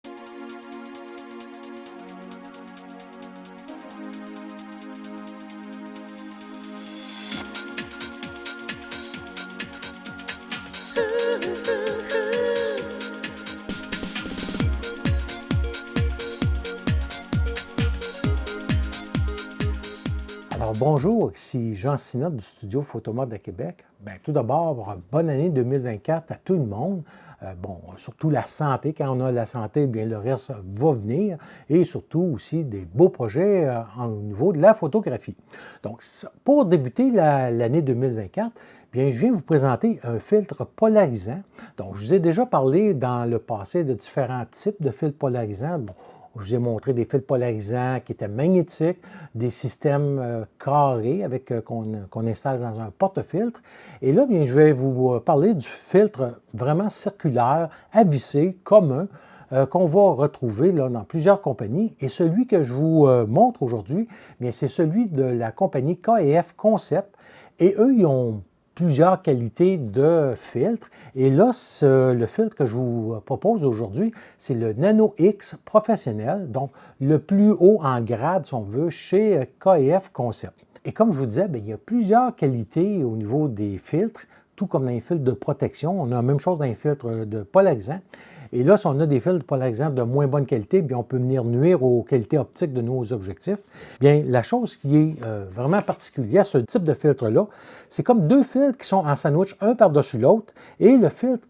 Alors bonjour, ici Jean Sinotte du studio Photomode de Québec. Bien, tout d'abord, bonne année 2024 à tout le monde. Surtout la santé. Quand on a la santé, bien le reste va venir. Et surtout aussi des beaux projets au niveau de la photographie. Donc, pour débuter l'année 2024, bien, je viens vous présenter un filtre polarisant. Donc, je vous ai déjà parlé dans le passé de différents types de filtres polarisants. Bon, je vous ai montré des filtres polarisants qui étaient magnétiques, des systèmes carrés qu'on installe dans un porte-filtre. Et là, bien, je vais vous parler du filtre vraiment circulaire, à visser, commun, qu'on va retrouver là, dans plusieurs compagnies. Et celui que je vous montre aujourd'hui, bien, c'est celui de la compagnie KF Concept. Et eux, ils ont plusieurs qualités de filtres. Et là, le filtre que je vous propose aujourd'hui, c'est le Nano X professionnel, donc le plus haut en grade, si on veut, chez KF Concept. Et comme je vous disais, bien, il y a plusieurs qualités au niveau des filtres, tout comme dans les filtres de protection. On a la même chose dans les filtres de polarisant. Et là, si on a des filtres polarisants de moins bonne qualité, bien, on peut venir nuire aux qualités optiques de nos objectifs. Bien, la chose qui est vraiment particulière à ce type de filtre-là, c'est comme deux filtres qui sont en sandwich, un par-dessus l'autre, et le filtre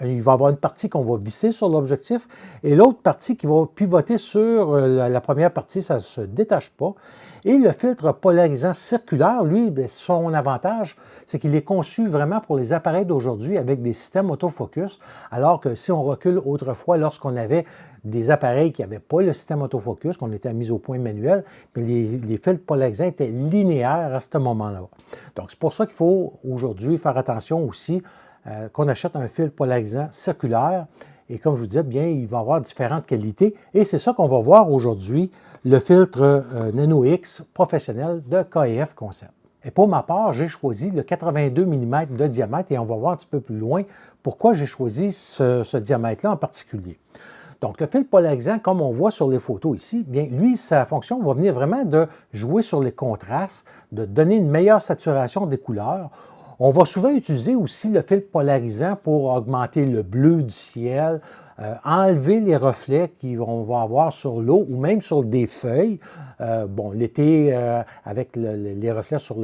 il va avoir une partie qu'on va visser sur l'objectif et l'autre partie qui va pivoter sur la première partie, ça ne se détache pas. Et le filtre polarisant circulaire, lui, bien, son avantage, c'est qu'il est conçu vraiment pour les appareils d'aujourd'hui avec des systèmes autofocus, alors que si on recule autrefois, lorsqu'on avait des appareils qui n'avaient pas le système autofocus, qu'on était mis au point manuel, mais les filtres polarisants étaient linéaires à ce moment-là. Donc, c'est pour ça qu'il faut aujourd'hui faire attention aussi qu'on achète un filtre polarisant circulaire. Et comme je vous disais, bien, il va avoir différentes qualités. Et c'est ça qu'on va voir aujourd'hui, le filtre Nano X professionnel de KF Concept. Et pour ma part, j'ai choisi le 82 mm de diamètre et on va voir un petit peu plus loin pourquoi j'ai choisi ce diamètre-là en particulier. Donc, le filtre polarisant, comme on voit sur les photos ici, bien, lui, sa fonction va venir vraiment de jouer sur les contrastes, de donner une meilleure saturation des couleurs. On va souvent utiliser aussi le filtre polarisant pour augmenter le bleu du ciel, enlever les reflets qu'on va avoir sur l'eau ou même sur des feuilles. L'été, avec les reflets sur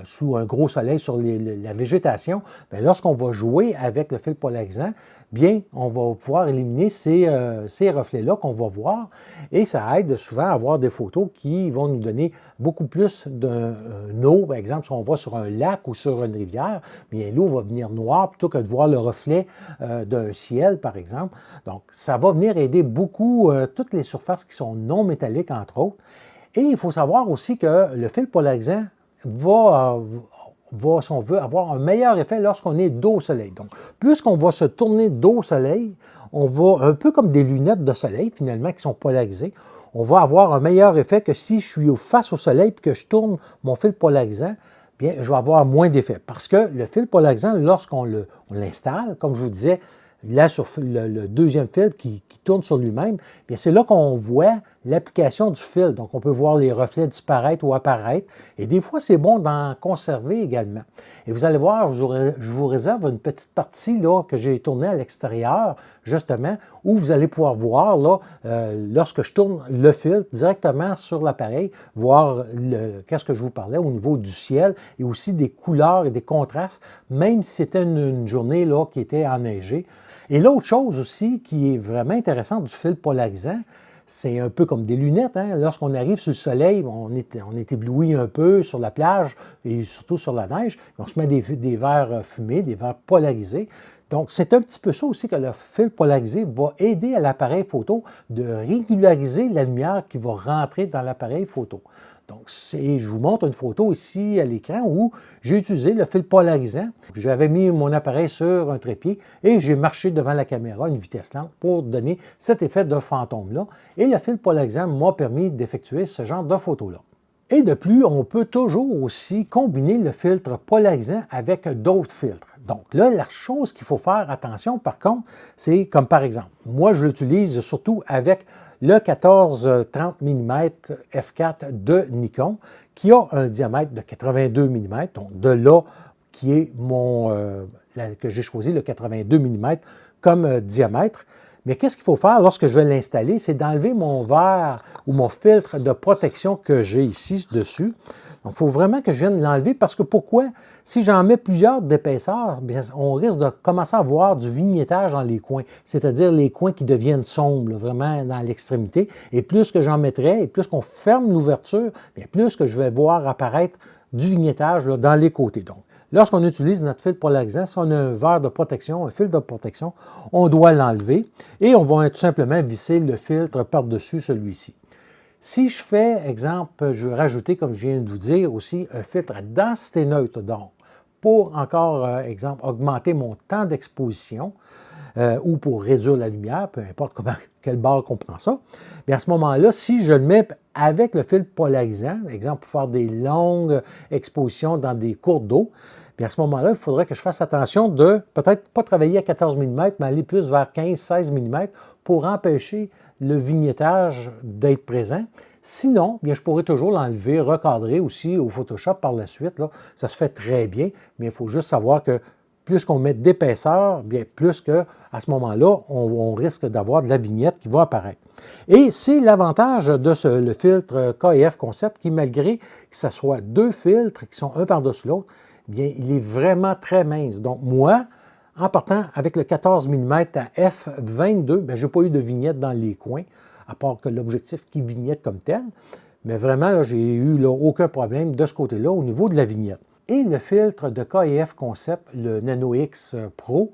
sous un gros soleil sur la végétation, lorsqu'on va jouer avec le filtre polarisant, bien, on va pouvoir éliminer ces reflets-là qu'on va voir et ça aide souvent à avoir des photos qui vont nous donner beaucoup plus d'une eau. Par exemple, si on va sur un lac ou sur une rivière, bien, l'eau va venir noire plutôt que de voir le reflet d'un ciel, par exemple. Donc, ça va venir aider beaucoup toutes les surfaces qui sont non métalliques, entre autres. Et il faut savoir aussi que le filtre polarisant va, si on veut, avoir un meilleur effet lorsqu'on est dos au soleil. Donc, plus qu'on va se tourner dos au soleil, on va, un peu comme des lunettes de soleil, finalement, qui sont polarisées, on va avoir un meilleur effet que si je suis face au soleil et que je tourne mon filtre polarisant, bien, je vais avoir moins d'effet. Parce que le filtre polarisant, lorsqu'on l'installe, comme je vous disais, là, sur le deuxième filtre qui tourne sur lui-même, bien, c'est là qu'on voit l'application du filtre. Donc, on peut voir les reflets disparaître ou apparaître. Et des fois, c'est bon d'en conserver également. Et vous allez voir, je vous réserve une petite partie là, que j'ai tournée à l'extérieur, justement, où vous allez pouvoir voir, là, lorsque je tourne le filtre directement sur l'appareil, voir qu'est-ce que je vous parlais au niveau du ciel et aussi des couleurs et des contrastes, même si c'était une journée là, qui était enneigée. Et l'autre chose aussi qui est vraiment intéressante du filtre polarisant, c'est un peu comme des lunettes. Hein? Lorsqu'on arrive sur le soleil, on est ébloui un peu sur la plage et surtout sur la neige. On se met des verres fumés, des verres polarisés. Donc, c'est un petit peu ça aussi que le filtre polarisé va aider à l'appareil photo de régulariser la lumière qui va rentrer dans l'appareil photo. Donc, je vous montre une photo ici à l'écran où j'ai utilisé le filtre polarisant. J'avais mis mon appareil sur un trépied et j'ai marché devant la caméra à une vitesse lente pour donner cet effet de fantôme-là. Et le filtre polarisant m'a permis d'effectuer ce genre de photo-là. Et de plus, on peut toujours aussi combiner le filtre polarisant avec d'autres filtres. Donc là, la chose qu'il faut faire attention, par contre, c'est comme par exemple, moi je l'utilise surtout avec le 14-30 mm f4 de Nikon, qui a un diamètre de 82 mm, donc de là qui est que j'ai choisi le 82 mm comme diamètre. Mais qu'est-ce qu'il faut faire lorsque je vais l'installer? C'est d'enlever mon verre ou mon filtre de protection que j'ai ici dessus. Donc, il faut vraiment que je vienne l'enlever parce que pourquoi? Si j'en mets plusieurs d'épaisseur, on risque de commencer à voir du vignettage dans les coins, c'est-à-dire les coins qui deviennent sombres, là, vraiment dans l'extrémité. Et plus que j'en mettrai, et plus qu'on ferme l'ouverture, plus que je vais voir apparaître du vignettage là, dans les côtés. Donc, lorsqu'on utilise notre fil polarisant, si on a un verre de protection, un fil de protection, on doit l'enlever et on va tout simplement visser le filtre par-dessus celui-ci. Si je fais, exemple, je vais rajouter, comme je viens de vous dire, aussi un filtre à densité neutre, donc pour encore, exemple, augmenter mon temps d'exposition ou pour réduire la lumière, peu importe quelle barre qu'on prend ça, bien à ce moment-là, si je le mets avec le fil polarisant, exemple, pour faire des longues expositions dans des cours d'eau, bien à ce moment-là, il faudrait que je fasse attention de peut-être pas travailler à 14 mm, mais aller plus vers 15-16 mm pour empêcher le vignettage d'être présent. Sinon, bien, je pourrais toujours l'enlever, recadrer aussi au Photoshop par la suite. Là. Ça se fait très bien, mais il faut juste savoir que plus qu'on met d'épaisseur, bien plus qu'à ce moment-là, on risque d'avoir de la vignette qui va apparaître. Et c'est l'avantage de le filtre KF Concept qui, malgré que ce soit deux filtres qui sont un par-dessus l'autre, bien, il est vraiment très mince. Donc moi, en partant avec le 14 mm à f22, je n'ai pas eu de vignette dans les coins, à part que l'objectif qui vignette comme tel. Mais vraiment, j'ai eu aucun problème de ce côté-là au niveau de la vignette. Et le filtre de KF Concept, le Nano X Pro,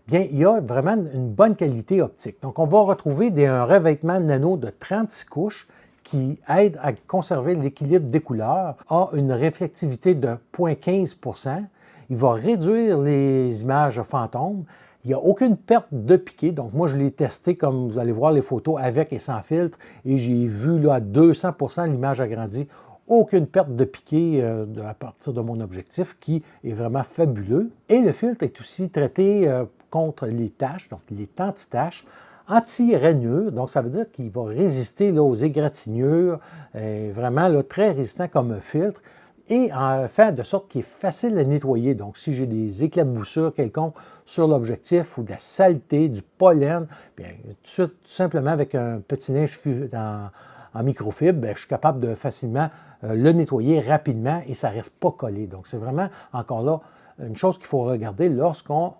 bien, il y a vraiment une bonne qualité optique. Donc, on va retrouver un revêtement nano de 36 couches qui aide à conserver l'équilibre des couleurs, a une réflectivité de 0,15 %. Il va réduire les images fantômes. Il n'y a aucune perte de piqué. Donc, moi, je l'ai testé, comme vous allez voir les photos, avec et sans filtre, et j'ai vu là, à 200 % l'image agrandie. Aucune perte de piqué à partir de mon objectif, qui est vraiment fabuleux. Et le filtre est aussi traité contre les taches, donc les anti-taches, anti-rainures, donc ça veut dire qu'il va résister là, aux égratignures, vraiment là, très résistant comme filtre, et en fait de sorte qu'il est facile à nettoyer. Donc si j'ai des éclaboussures quelconques sur l'objectif ou de la saleté, du pollen, bien tout simplement avec un petit neige en microfibre, bien, je suis capable de facilement le nettoyer rapidement et ça ne reste pas collé. Donc c'est vraiment encore là une chose qu'il faut regarder lorsqu'on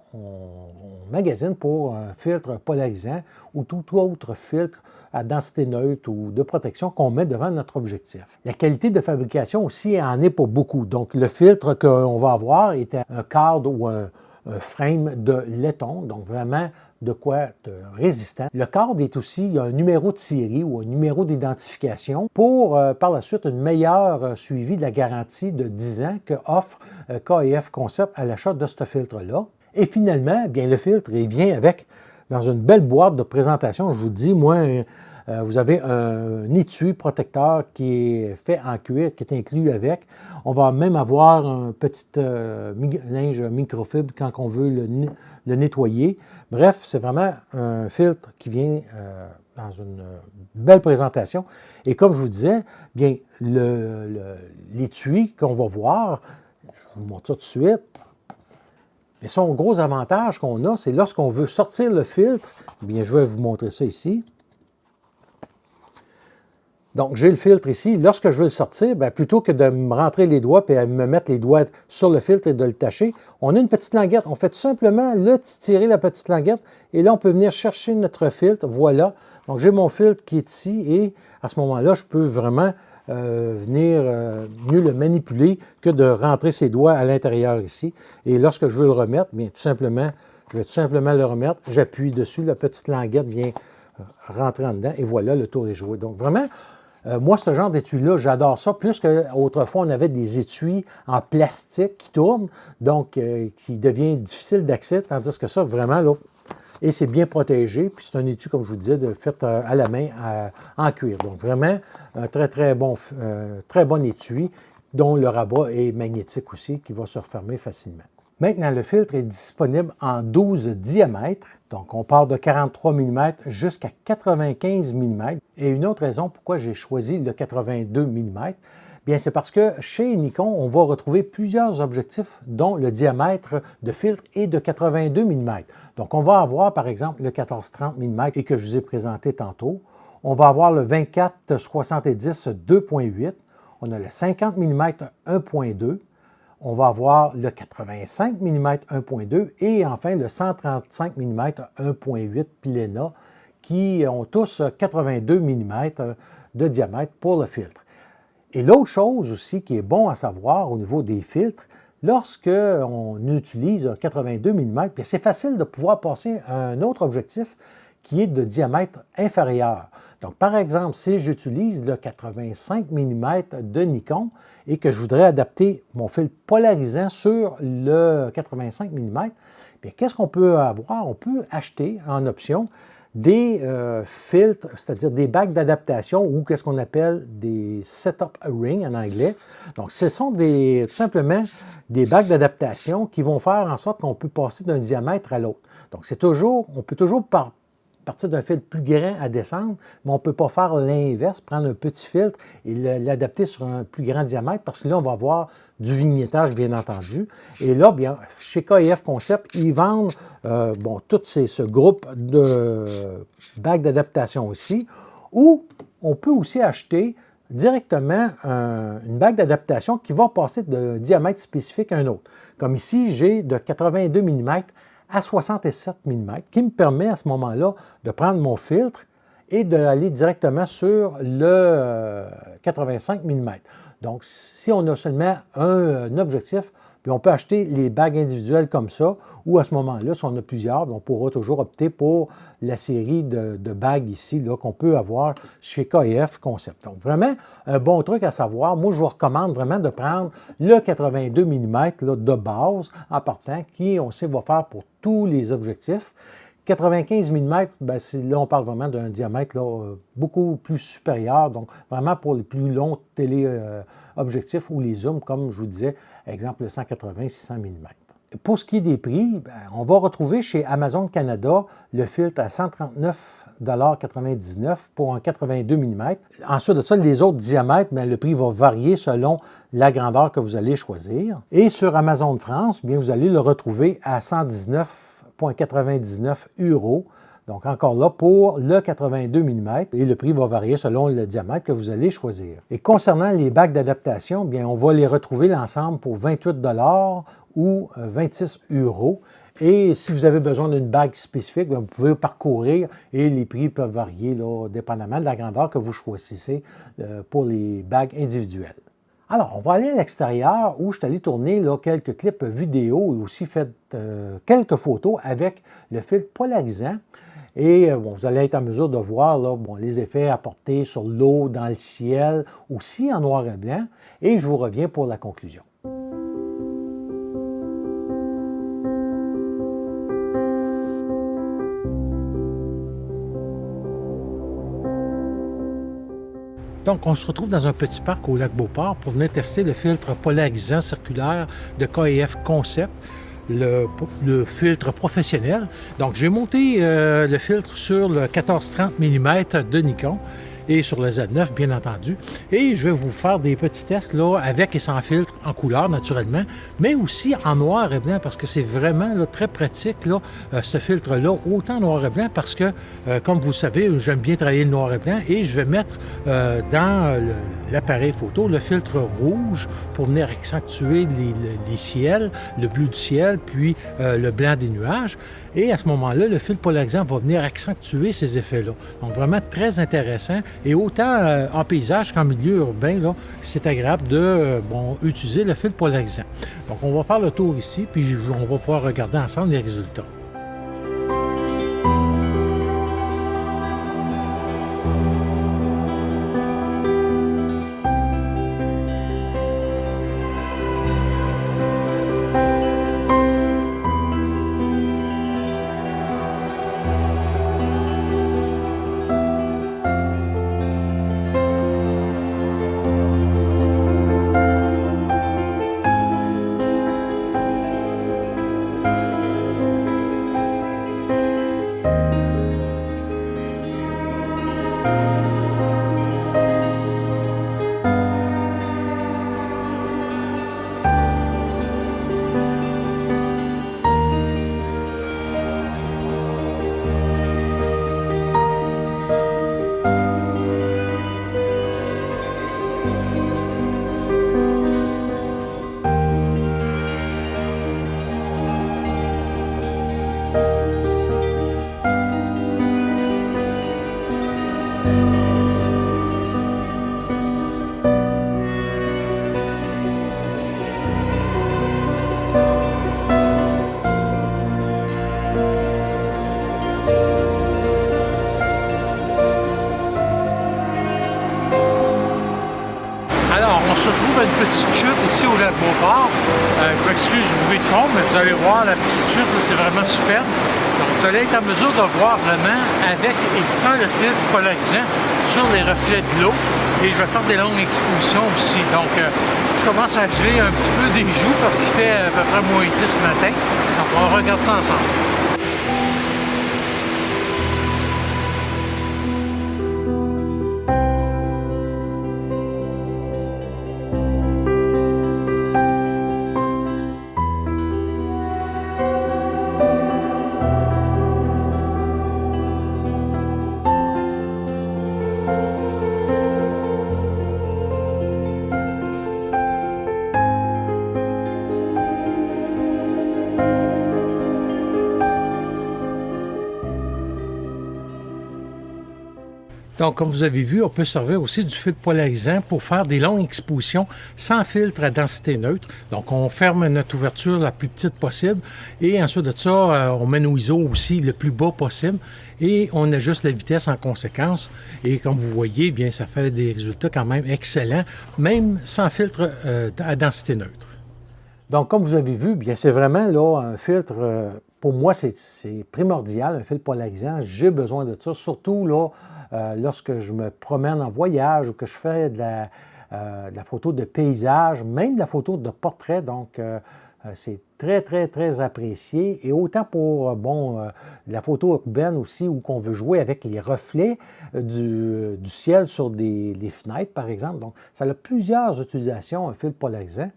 magasine pour un filtre polarisant ou tout autre filtre à densité neutre ou de protection qu'on met devant notre objectif. La qualité de fabrication aussi en est pas beaucoup. Donc le filtre qu'on va avoir est un cadre ou un frame de laiton, donc vraiment de quoi de résistant. Le cadre est aussi, il y a un numéro de série ou un numéro d'identification pour par la suite une meilleure suivi de la garantie de 10 ans que offre KF Concept à l'achat de ce filtre-là. Et finalement, bien le filtre, il vient avec, dans une belle boîte de présentation, je vous dis, moi, vous avez un étui protecteur qui est fait en cuir, qui est inclus avec. On va même avoir un petit linge microfibre quand on veut le nettoyer. Bref, c'est vraiment un filtre qui vient dans une belle présentation. Et comme je vous disais, bien l'étui qu'on va voir, je vous montre ça tout de suite. Mais son gros avantage qu'on a, c'est lorsqu'on veut sortir le filtre, bien je vais vous montrer ça ici. Donc, j'ai le filtre ici. Lorsque je veux le sortir, bien, plutôt que de me rentrer les doigts et me mettre les doigts sur le filtre et de le tâcher, on a une petite languette. On fait tout simplement tirer la petite languette et là, on peut venir chercher notre filtre. Voilà. Donc, j'ai mon filtre qui est ici et à ce moment-là, je peux vraiment venir mieux le manipuler que de rentrer ses doigts à l'intérieur ici. Et lorsque je veux le remettre, bien, tout simplement, je vais tout simplement le remettre. J'appuie dessus, la petite languette vient rentrer en dedans et voilà, le tour est joué. Donc, vraiment, moi, ce genre d'étui-là, j'adore ça. Plus qu'autrefois, on avait des étuis en plastique qui tournent, donc qui devient difficile d'accès, tandis que ça, vraiment, là, Et c'est bien protégé, puis c'est un étui, comme je vous disais, fait à la main en cuir. Donc vraiment, un très bon étui, dont le rabat est magnétique aussi, qui va se refermer facilement. Maintenant, le filtre est disponible en 12 diamètres. Donc, on part de 43 mm jusqu'à 95 mm. Et une autre raison pourquoi j'ai choisi le 82 mm, bien, c'est parce que chez Nikon, on va retrouver plusieurs objectifs dont le diamètre de filtre est de 82 mm. Donc, on va avoir, par exemple, le 14-30 mm et que je vous ai présenté tantôt. On va avoir le 24-70 2.8. On a le 50 mm 1.2. On va avoir le 85 mm 1.2 et enfin le 135 mm 1.8 Plena qui ont tous 82 mm de diamètre pour le filtre. Et l'autre chose aussi qui est bon à savoir au niveau des filtres, lorsque on utilise 82 mm, c'est facile de pouvoir passer à un autre objectif qui est de diamètre inférieur. Donc, par exemple, si j'utilise le 85 mm de Nikon et que je voudrais adapter mon fil polarisant sur le 85 mm, bien, qu'est-ce qu'on peut avoir? On peut acheter en option des filtres, c'est-à-dire des bagues d'adaptation ou qu'est-ce qu'on appelle des setup rings en anglais. Donc, ce sont tout simplement des bagues d'adaptation qui vont faire en sorte qu'on peut passer d'un diamètre à l'autre. Donc, on peut toujours partir d'un filtre plus grand à descendre, mais on ne peut pas faire l'inverse, prendre un petit filtre et l'adapter sur un plus grand diamètre parce que là, on va avoir du vignettage, bien entendu. Et là, bien, chez KIF Concept, ils vendent tout ce groupe de bagues d'adaptation aussi, ou on peut aussi acheter directement une bague d'adaptation qui va passer d'un diamètre spécifique à un autre. Comme ici, j'ai de 82 mm à 67 mm, qui me permet à ce moment-là de prendre mon filtre et d'aller directement sur le 85 mm. Donc, si on a seulement un objectif, puis on peut acheter les bagues individuelles comme ça, ou à ce moment-là, si on a plusieurs, on pourra toujours opter pour la série de bagues ici qu'on peut avoir chez KIF Concept. Donc, vraiment, un bon truc à savoir. Moi, je vous recommande vraiment de prendre le 82 mm de base en partant, qui, on sait, va faire pour tous les objectifs. 95 mm, bien, là, on parle vraiment d'un diamètre beaucoup plus supérieur, donc vraiment pour les plus longs téléobjectifs ou les zooms, comme je vous disais, exemple le 180-600 mm. Pour ce qui est des prix, bien, on va retrouver chez Amazon Canada le filtre à 139,99 $ pour un 82 mm. Ensuite de ça, les autres diamètres, bien, le prix va varier selon la grandeur que vous allez choisir. Et sur Amazon France, bien, vous allez le retrouver à 119,99 €. Donc, encore là, pour le 82 mm, et le prix va varier selon le diamètre que vous allez choisir. Et concernant les bagues d'adaptation, bien, on va les retrouver l'ensemble pour 28 $ ou 26 €. Et si vous avez besoin d'une bague spécifique, bien, vous pouvez parcourir et les prix peuvent varier là, dépendamment de la grandeur que vous choisissez pour les bagues individuelles. Alors, on va aller à l'extérieur où je suis allé tourner là, quelques clips vidéo et aussi fait quelques photos avec le filtre polarisant. Et vous allez être en mesure de voir là, les effets apportés sur l'eau, dans le ciel, aussi en noir et blanc. Et je vous reviens pour la conclusion. Donc, on se retrouve dans un petit parc au lac Beauport pour venir tester le filtre polarisant circulaire de KIF Concept, le filtre professionnel. Donc, j'ai monté le filtre sur le 14-30 mm de Nikon et sur le Z9, bien entendu. Et je vais vous faire des petits tests là, avec et sans filtre en couleur, naturellement, mais aussi en noir et blanc, parce que c'est vraiment là, très pratique, là, ce filtre-là, autant noir et blanc, parce que, comme vous savez, j'aime bien travailler le noir et blanc, et je vais mettre dans l'appareil photo le filtre rouge pour venir accentuer les ciels, le bleu du ciel, puis le blanc des nuages. Et à ce moment-là, le filtre polarisant va venir accentuer ces effets-là. Donc, vraiment très intéressant. Et autant en paysage qu'en milieu urbain, c'est agréable de utiliser le filtre polarisant. Donc, on va faire le tour ici, puis on va pouvoir regarder ensemble les résultats. se retrouve à une petite chute ici au lac Beauport. Je m'excuse du bruit de fond, mais vous allez voir, la petite chute, c'est vraiment superbe. Donc, vous allez être en mesure de voir vraiment avec et sans le filtre polarisant sur les reflets de l'eau. Et je vais faire des longues expositions aussi. Donc, je commence à geler un petit peu des joues parce qu'il fait à peu près moins 10 ce matin. Donc, on regarde ça ensemble. Donc, comme vous avez vu, on peut servir aussi du filtre polarisant pour faire des longues expositions sans filtre à densité neutre. Donc, on ferme notre ouverture la plus petite possible et ensuite de ça, on met nos ISO aussi le plus bas possible et on ajuste la vitesse en conséquence. Et comme vous voyez, bien, ça fait des résultats quand même excellents, même sans filtre à densité neutre. Donc, comme vous avez vu, bien, c'est vraiment là un filtre, pour moi, c'est primordial, un filtre polarisant. J'ai besoin de ça, surtout là, lorsque je me promène en voyage ou que je fais de la photo de paysage, même de la photo de portrait. Donc, c'est très, très, très apprécié. Et autant pour, la photo urbaine aussi, où on veut jouer avec les reflets du ciel sur les fenêtres, par exemple. Donc, ça a plusieurs utilisations, un filtre polarisant.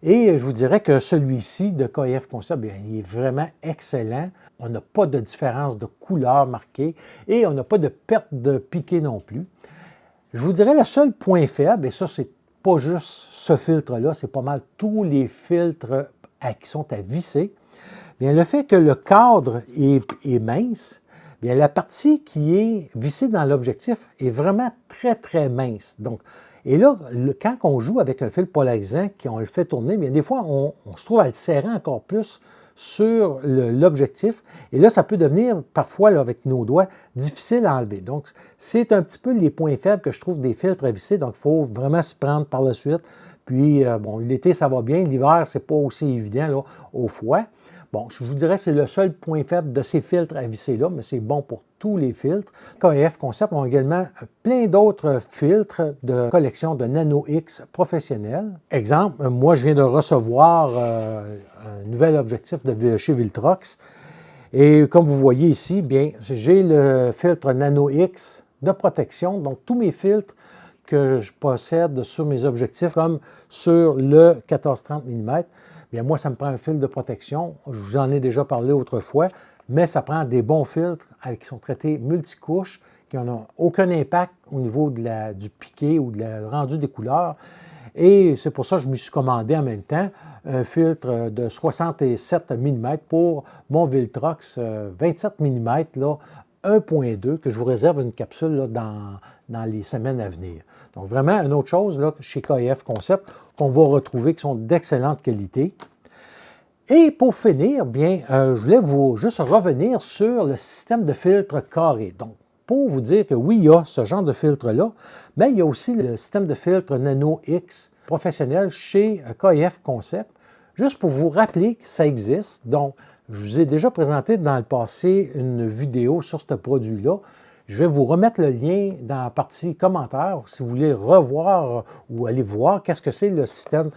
Et je vous dirais que celui-ci de KF Concept, bien, il est vraiment excellent. On n'a pas de différence de couleur marquée et on n'a pas de perte de piqué non plus. Je vous dirais le seul point faible, et ça, c'est pas juste ce filtre-là, c'est pas mal tous les filtres qui sont à visser. Bien, le fait que le cadre est mince, bien, la partie qui est vissée dans l'objectif est vraiment très, très mince. Donc, et là, quand on joue avec un fil polarisant, qu'on le fait tourner, bien des fois, on se trouve à le serrer encore plus sur l'objectif. Et là, ça peut devenir, parfois, là, avec nos doigts, difficile à enlever. Donc, c'est un petit peu les points faibles que je trouve des filtres à visser. Donc, il faut vraiment s'y prendre par la suite. Puis, bon, l'été, ça va bien. L'hiver, c'est pas aussi évident là, au froid. Bon, je vous dirais que c'est le seul point faible de ces filtres à visser-là, mais c'est bon pour tous les filtres. KF Concept ont également plein d'autres filtres de collection de Nano X professionnels. Exemple, moi, je viens de recevoir un nouvel objectif de chez Viltrox. Et comme vous voyez ici, bien, j'ai le filtre Nano X de protection. Donc, tous mes filtres que je possède sur mes objectifs, comme sur le 14-30 mm, bien, moi, ça me prend un filtre de protection. Je vous en ai déjà parlé autrefois, mais ça prend des bons filtres qui sont traités multicouches, qui n'ont aucun impact au niveau du piqué ou du rendu des couleurs. Et c'est pour ça que je me suis commandé en même temps un filtre de 67 mm pour mon Viltrox 27 mm, là, 1.2, que je vous réserve une capsule là, dans les semaines à venir. Donc, vraiment, une autre chose là, chez KF Concept qu'on va retrouver qui sont d'excellente qualité. Et pour finir, bien, je voulais juste revenir sur le système de filtre carré. Donc, pour vous dire que oui, il y a ce genre de filtre-là, mais il y a aussi le système de filtre Nano X professionnel chez KF Concept, juste pour vous rappeler que ça existe. Donc, je vous ai déjà présenté dans le passé une vidéo sur ce produit-là. Je vais vous remettre le lien dans la partie commentaires si vous voulez revoir ou aller voir qu'est-ce que c'est le système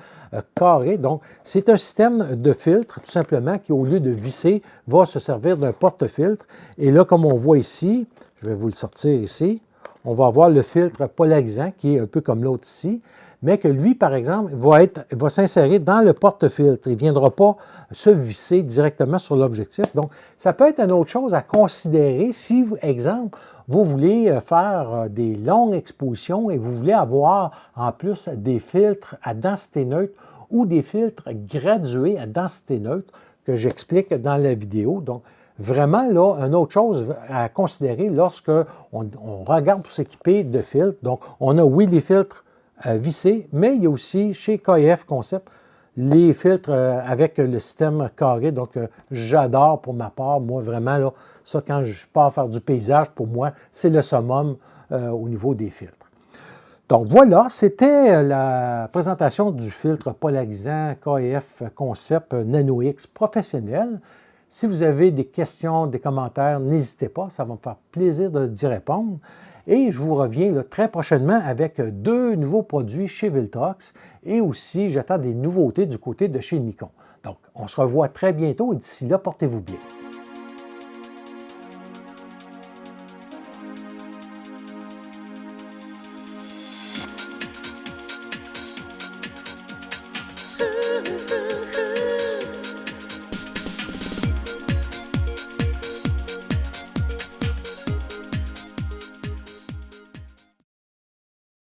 carré. Donc, c'est un système de filtre, tout simplement, qui, au lieu de visser, va se servir d'un porte-filtre. Et là, comme on voit ici, je vais vous le sortir ici, on va avoir le filtre polarisant, qui est un peu comme l'autre ici, mais que lui, par exemple, va s'insérer dans le porte-filtre. Il ne viendra pas se visser directement sur l'objectif. Donc, ça peut être une autre chose à considérer si, exemple, vous voulez faire des longues expositions et vous voulez avoir en plus des filtres à densité neutre ou des filtres gradués à densité neutre que j'explique dans la vidéo. Donc, vraiment, là, une autre chose à considérer lorsque on regarde pour s'équiper de filtres. Donc, on a, oui, les filtres vissés, mais il y a aussi chez KF Concept les filtres avec le système carré. Donc, j'adore pour ma part, moi, vraiment, là, ça, quand je pars faire du paysage, pour moi, c'est le summum au niveau des filtres. Donc voilà, c'était la présentation du filtre polarisant KF Concept Nano X professionnel. Si vous avez des questions, des commentaires, n'hésitez pas, ça va me faire plaisir d'y répondre. Et je vous reviens là, très prochainement avec 2 nouveaux produits chez Viltrox et aussi j'attends des nouveautés du côté de chez Nikon. Donc, on se revoit très bientôt et d'ici là, portez-vous bien.